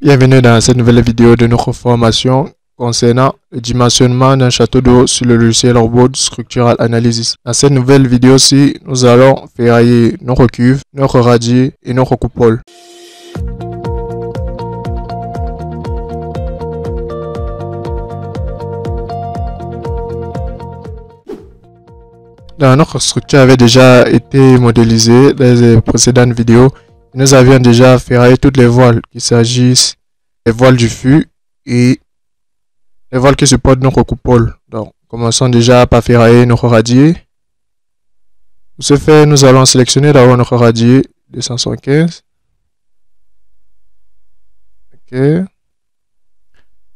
Bienvenue dans cette nouvelle vidéo de notre formation concernant le dimensionnement d'un château d'eau sur le logiciel Robot Structural Analysis. Dans cette nouvelle vidéo-ci, nous allons ferrailler notre cuve, notre radier et notre coupole. Notre structure avait déjà été modélisée dans les précédentes vidéos. Nous avions déjà ferraillé toutes les voiles, qu'il s'agisse des voiles du fût et les voiles qui supportent notre coupole. Donc, commençons déjà par ferrailler notre radier. Pour ce faire, nous allons sélectionner d'abord notre radier 275. Ok.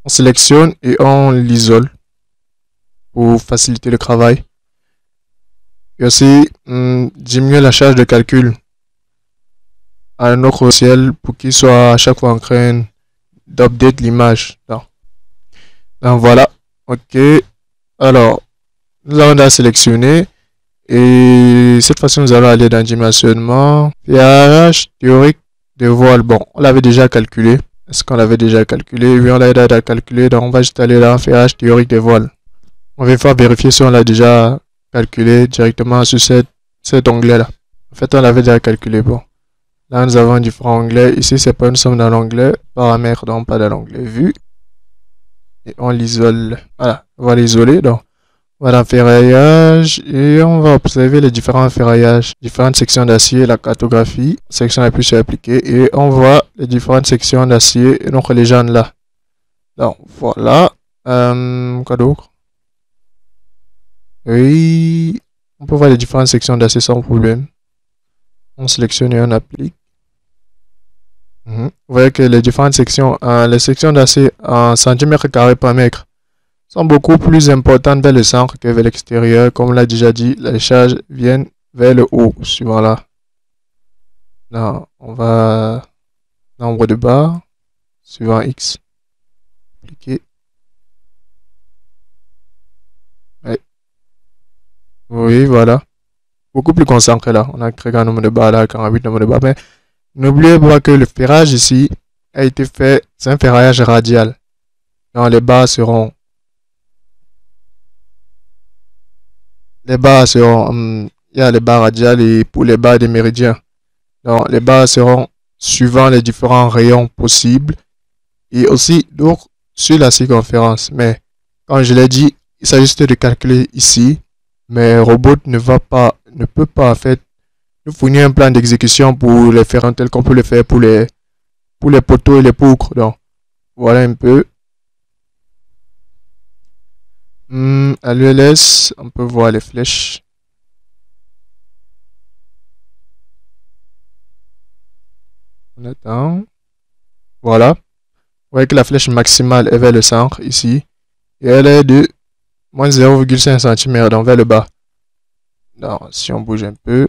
On sélectionne et on l'isole pour faciliter le travail. Et aussi, diminuer la charge de calcul à notre logiciel pour qu'il soit à chaque fois en train d'update l'image. Donc voilà, ok. Alors, nous allons la sélectionner et cette fois-ci nous allons aller dans dimensionnement, ferrage théorique de voile. Bon, on l'avait déjà calculé. Est-ce qu'on l'avait déjà calculé? Oui, on l'a déjà calculé. Donc on va juste aller dans ferrage théorique de voile. On va faire vérifier si on l'a déjà calculé directement sur cet onglet là. En fait, on l'avait déjà calculé. Bon. Là, nous avons différents onglets. Ici, c'est pas, nous sommes dans l'onglet paramètres, donc pas dans l'onglet vue. Et on l'isole. Voilà, on va l'isoler. Donc, on va dans ferraillage et on va observer les différents ferraillages, différentes sections d'acier, la cartographie, section la plus appliquée et on voit les différentes sections d'acier et notre légende là. Donc, voilà. Quoi d'autre? Oui, on peut voir les différentes sections d'acier sans problème. On sélectionne et on applique. Vous voyez que les différentes sections, les sections d'acier en centimètres carrés par mètre sont beaucoup plus importantes vers le centre que vers l'extérieur. Comme on l'a déjà dit, les charges viennent vers le haut, suivant là. Là, on va nombre de barres, suivant X. Appliquer. Ouais. Oui, voilà. Beaucoup plus concentré là. On a créé un nombre de barres là, 48 nombre de barres. Mais n'oubliez pas que le ferrage ici a été fait, c'est un ferraillage radial. Donc les barres seront. Il y a les barres radiales et pour les barres des méridiens. Donc les barres seront suivant les différents rayons possibles et aussi donc sur la circonférence. Mais comme je l'ai dit, il s'agit juste de calculer ici. Mais Robot ne peut pas en fait nous fournir un plan d'exécution pour les faire tel qu'on peut le faire pour les poteaux et les poutres. Donc voilà un peu. À l'ULS, on peut voir les flèches. On attend. Voilà. Vous voyez que la flèche maximale est vers le centre ici. Et elle est de moins 0,5 cm, donc vers le bas. Donc, si on bouge un peu.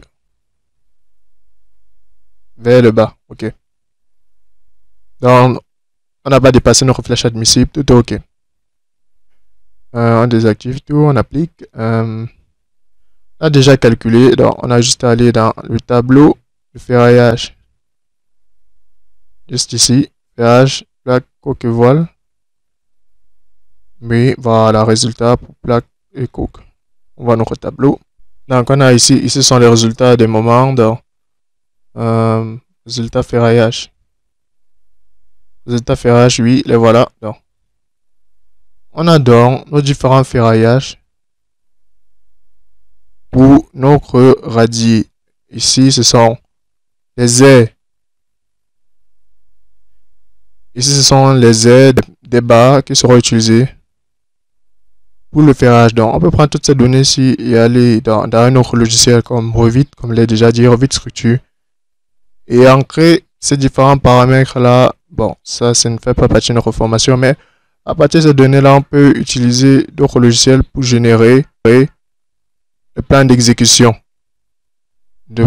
Vers le bas. OK. Donc, on n'a pas dépassé notre flèche admissible. Tout est OK. On désactive tout, on applique. On a déjà calculé. Donc, on a juste à aller dans le tableau de ferraillage. Juste ici. Ferrage, plaque, coque et voile. Mais voilà, résultat pour plaque et coque. On voit notre tableau. Donc, on a ici sont les résultats des moments. Donc, résultat ferraillage. Résultat ferraillage, oui, les voilà. Donc, on a donc nos différents ferraillages pour notre radier. Ici, ce sont les airs. Ici, ce sont les airs des barres qui seront utilisées pour le ferrage. Donc, on peut prendre toutes ces données ici et aller dans un autre logiciel comme Revit, comme je l'ai déjà dit, Revit Structure. Et ancrer ces différents paramètres là. Bon, ça ne fait pas partie de notre formation, mais à partir de ces données là, on peut utiliser d'autres logiciels pour générer le plan d'exécution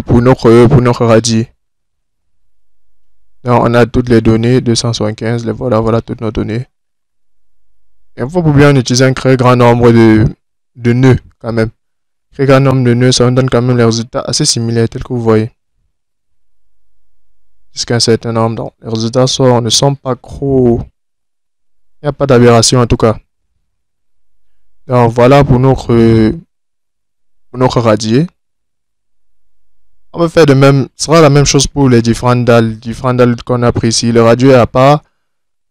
pour notre radier. Donc, on a toutes les données, 275, voilà toutes nos données. Et il faut bien utiliser un très grand nombre de nœuds quand même. Très grand nombre de nœuds, ça nous donne quand même les résultats assez similaires tels que vous voyez. jusqu'à un certain nombre. Donc, les résultats ne sont pas trop... Il n'y a pas d'aberration en tout cas. Donc voilà pour notre radier. On va faire de même, ce sera la même chose pour les différentes dalles qu'on a pris ici. Le radier est à part.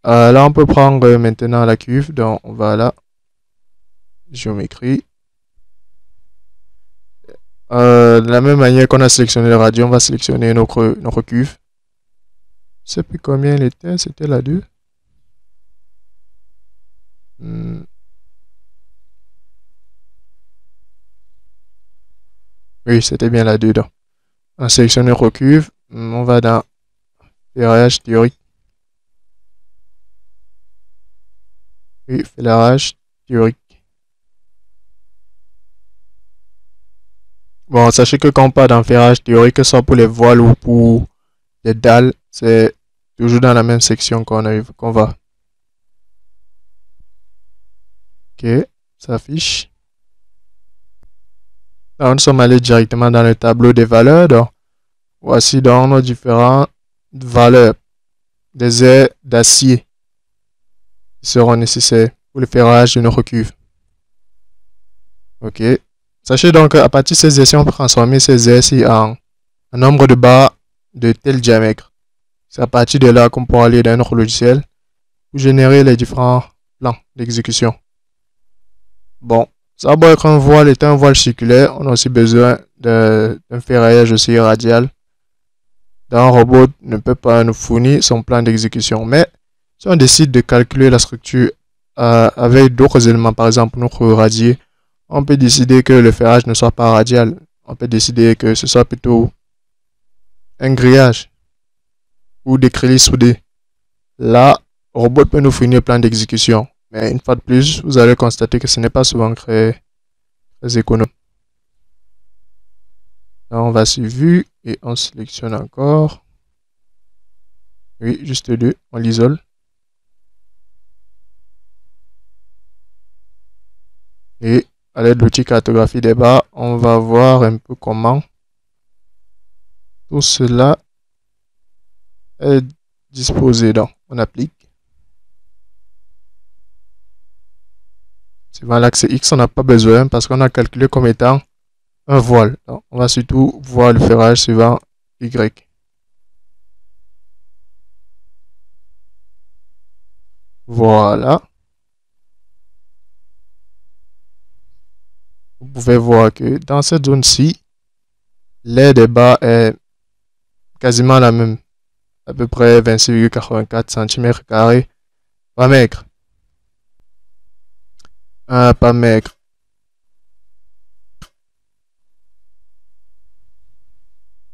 Là, on peut prendre maintenant la cuve. Donc, on va là. Géométrie. De la même manière qu'on a sélectionné le radier, on va sélectionner notre cuve. Je sais plus combien elle était. C'était la 2. Oui, c'était bien la 2. Donc, on sélectionne notre cuve. On va dans ferrage théorique. Oui, ferrage théorique. Bon, sachez que quand on parle dans ferrage théorique, que ce soit pour les voiles ou pour les dalles, c'est toujours dans la même section qu'on va. Ok, ça affiche. Là, nous sommes allés directement dans le tableau des valeurs. Donc, voici donc nos différentes valeurs des airs d'acier qui seront nécessaires pour le ferrage de notre cuve. Ok. Sachez donc qu'à partir de ces airs, on peut transformer ces airs-ci en un nombre de barres de tel diamètre. C'est à partir de là qu'on pourra aller dans notre logiciel pour générer les différents plans d'exécution. Bon, ça va être un voile et un voile circulaire. On a aussi besoin d'un ferraillage aussi radial. Un robot ne peut pas nous fournir son plan d'exécution. Mais si on décide de calculer la structure avec d'autres éléments, par exemple notre radier, on peut décider que le ferrage ne soit pas radial. On peut décider que ce soit plutôt un grillage ou des crédits soudés. Là, le robot peut nous fournir un plan d'exécution. Mais une fois de plus, vous allez constater que ce n'est pas souvent très économe. Là, on va sur vue et on sélectionne encore. Oui, juste 2, on l'isole. Et à l'aide de l'outil cartographie des barres, on va voir un peu comment tout cela est disposé. Donc, on applique. Suivant l'axe X, on n'a pas besoin parce qu'on a calculé comme étant un voile. Donc, on va surtout voir le ferrage suivant Y. Voilà. Vous pouvez voir que dans cette zone-ci, l'aire des barres est quasiment la même. À peu près 26,84 cm². Pas maigre. Pas maigre.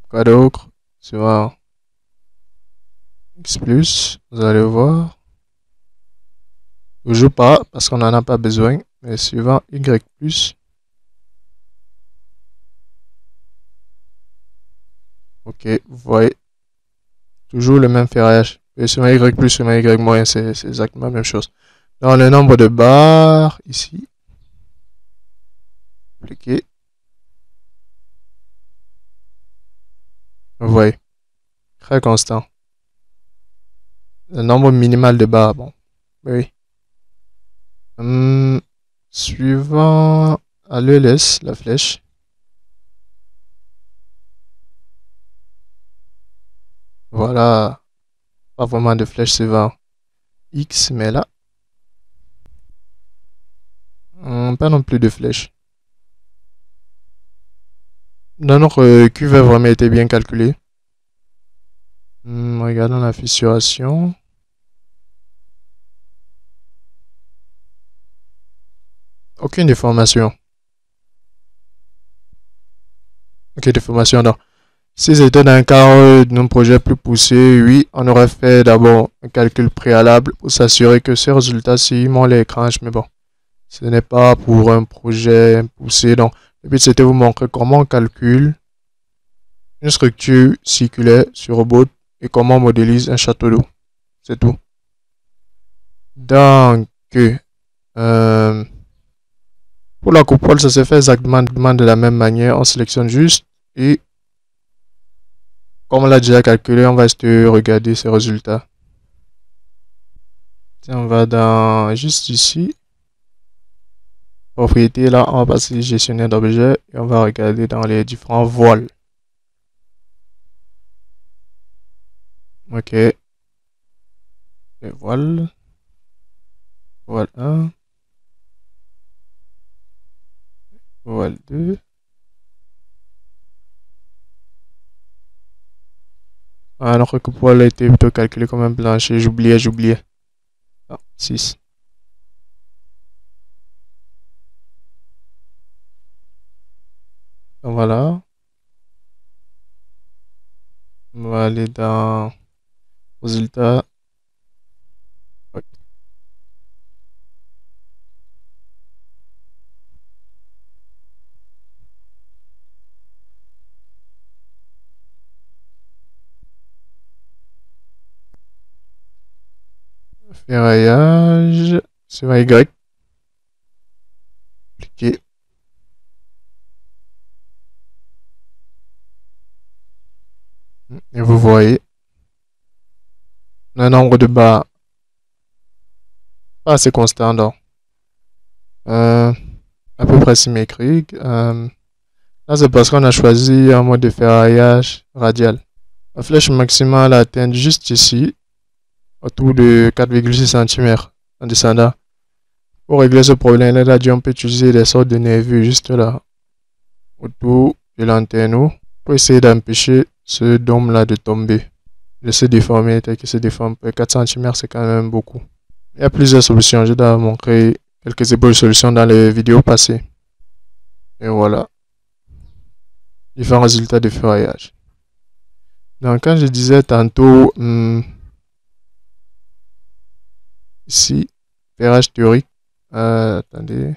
Quoi d'autre? Suivant X+, vous allez voir. Toujours pas, parce qu'on n'en a pas besoin. Mais suivant Y+. Ok, vous voyez. Toujours le même ferrage. Et suivant Y+, suivant Y-, c'est exactement la même chose. Dans le nombre de barres, ici. Cliquez. Vous voyez. Très constant. Le nombre minimal de barres, bon. Oui. Suivant à l'ELS, la flèche. Voilà. Pas vraiment de flèche suivant X, mais là. Pas non plus de flèche. Dans notre cuve a vraiment été bien calculé. Regardons la fissuration. Aucune déformation. Ok, déformation, non. Si c'était dans un cas d'un projet plus poussé, oui, on aurait fait d'abord un calcul préalable pour s'assurer que ces résultats-ci, on les crache, mais bon, ce n'est pas pour un projet poussé. Donc, le but c'était vous montrer comment on calcule une structure circulaire sur robot et comment on modélise un château d'eau. C'est tout. Donc, pour la coupole, ça se fait exactement de la même manière. On sélectionne juste et Comme on l'a déjà calculé, on va juste regarder ces résultats. Tiens, on va dans juste ici. Propriété, là, on va passer gestionnaire d'objets et on va regarder dans les différents voiles. Ok. Les voiles. Voile 1. Voile 2. Alors que poil a été plutôt calculé comme un plancher. J'oubliais. Ah, 6. Donc voilà. On va aller dans résultats. Ok. Ferraillage. C'est un Y. Cliquez. Et vous voyez un nombre de barres assez constant, donc à peu près symétrique. Là, c'est parce qu'on a choisi un mode de ferraillage radial. La flèche maximale à atteindre juste ici, autour de 4,6 cm en descendant. Pour régler ce problème-là, on peut utiliser des sortes de nervures juste là, autour de l'antenne, pour essayer d'empêcher ce dôme-là de tomber, de se déformer, tel qu'il se déforme. 4 cm, c'est quand même beaucoup. Il y a plusieurs solutions. Je dois montrer quelques solutions dans les vidéos passées. Et voilà. Différents résultats de ferraillage. Donc, quand je disais tantôt, ici, ferrage théorique. Attendez.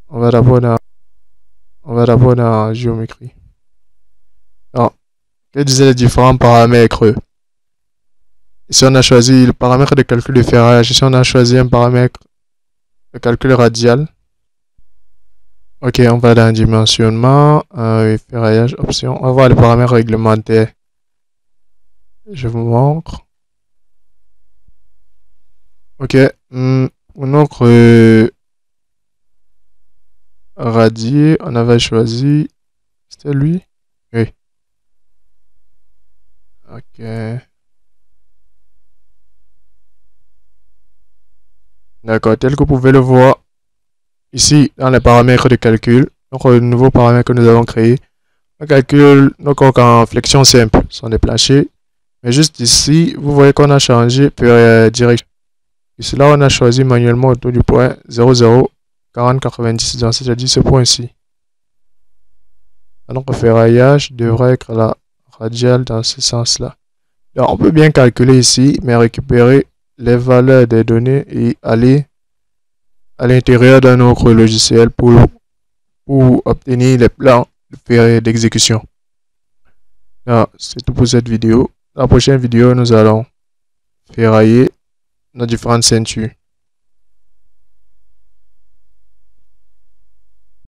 On va d'abord dans géométrie. Alors, je disais les différents paramètres. Ici, on a choisi le paramètre de calcul de ferrage. Ici, on a choisi un paramètre de calcul radial. Ok, on va dans dimensionnement, ferraillage, option. On va voir les paramètres réglementaires. Je vous montre. Ok, notre radier, on avait choisi. C'était lui? Oui. Ok. D'accord, tel que vous pouvez le voir ici dans les paramètres de calcul, donc le nouveau paramètre que nous avons créé, on calcule nos coques en flexion simple, sont des planchers. Mais juste ici, vous voyez qu'on a changé direction. Ici, là, on a choisi manuellement autour du point 004090, donc c'est-à-dire ce point-ci. Donc, le ferraillage devrait être la radiale dans ce sens-là. Donc, on peut bien calculer ici, mais récupérer les valeurs des données et aller à l'intérieur d'un autre logiciel pour obtenir les plans d'exécution. C'est tout pour cette vidéo. Dans la prochaine vidéo, nous allons ferrailler nos différentes ceintures.